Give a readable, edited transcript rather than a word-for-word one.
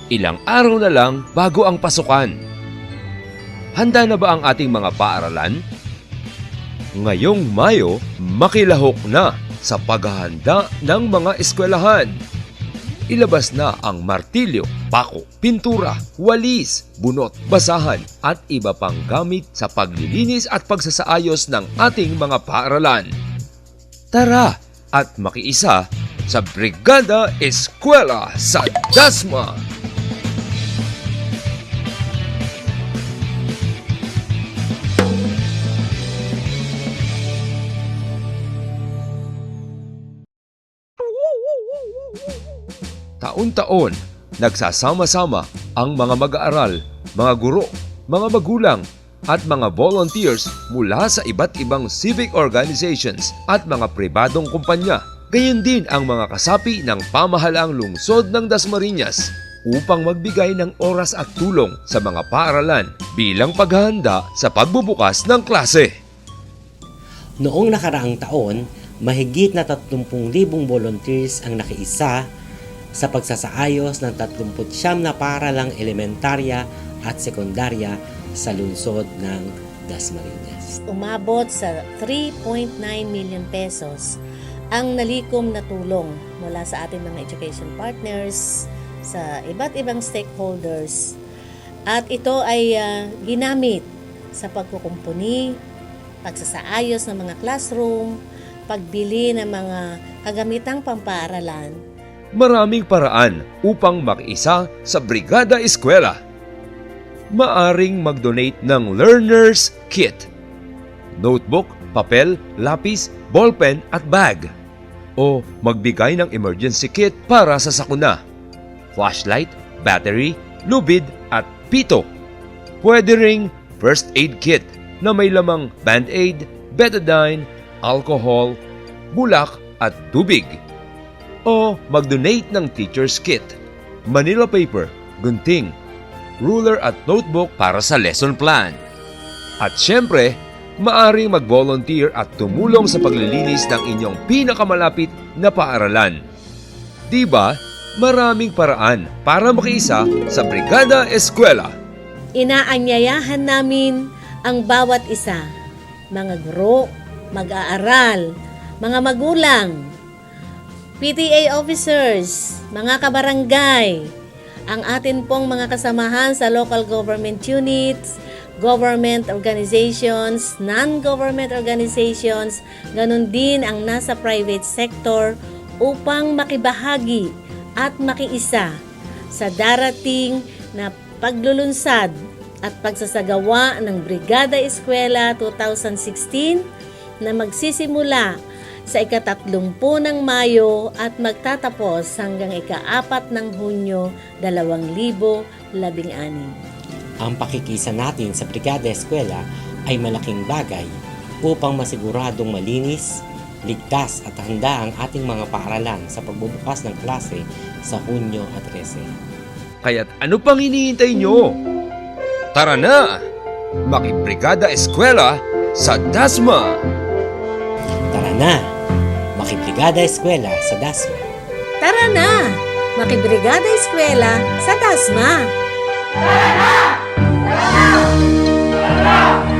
Ilang araw na lang bago ang pasukan. Handa na ba ang ating mga paaralan? Ngayong Mayo, makilahok na sa paghahanda ng mga eskwelahan. Ilabas na ang martilyo, pako, pintura, walis, bunot, basahan at iba pang gamit sa paglilinis at pagsasaayos ng ating mga paaralan. Tara at makiisa sa Brigada Eskwela sa Dasma! Taon-taon, nagsasama-sama ang mga mag-aaral, mga guro, mga magulang, at mga volunteers mula sa iba't ibang civic organizations at mga pribadong kumpanya. Gayon din ang mga kasapi ng pamahalaang lungsod ng Dasmariñas upang magbigay ng oras at tulong sa mga paaralan bilang paghahanda sa pagbubukas ng klase. Noong nakaraang taon, mahigit na 30,000 volunteers ang nakiisa sa pagsasaayos ng 39 na paaralang elementarya at sekundarya sa lungsod ng Dasmariñas. Umabot sa 3.9 million pesos ang nalikom na tulong mula sa ating mga education partners, sa iba't ibang stakeholders. At ito ay ginamit sa pagkukumpuni, pagsasaayos ng mga classroom, pagbili ng mga kagamitang pampaaralan. Maraming paraan upang makiisa sa Brigada Eskwela. Maaring mag-donate ng Learner's Kit, notebook, papel, lapis, ballpen at bag. O magbigay ng emergency kit para sa sakuna, flashlight, battery, lubid at pito. Pwede ring first aid kit na may lamang band-aid, betadine, alcohol, bulak at tubig. O mag-donate ng teacher's kit, Manila paper, gunting, ruler at notebook para sa lesson plan. At syempre, maaring mag-volunteer at tumulong sa paglilinis ng inyong pinakamalapit na paaralan. Diba, maraming paraan para makiisa sa Brigada Eskwela. Inaanyayahan namin ang bawat isa, mga guro, mag-aaral, mga magulang, PTA officers, mga kabarangay, ang atin pong mga kasamahan sa local government units, government organizations, non-government organizations, ganun din ang nasa private sector upang makibahagi at makiisa sa darating na paglulunsad at pagsasagawa ng Brigada Eskwela 2016 na magsisimula sa ika-30 ng Mayo at magtatapos hanggang ika-4 ng Hunyo 2016. Ang pakikisa natin sa Brigada Eskwela ay malaking bagay upang masiguradong malinis, ligtas at handa ang ating mga paaralan sa pagbubukas ng klase sa Hunyo at 13. Kaya't ano pang hinihintay nyo? Tara na! Makibrigada Eskwela sa Dasma! Tara na! Makibrigada Eskwela sa Dasma! Tara na! Makibrigada Eskwela sa Dasma! Tara na! Tara na! Tara na!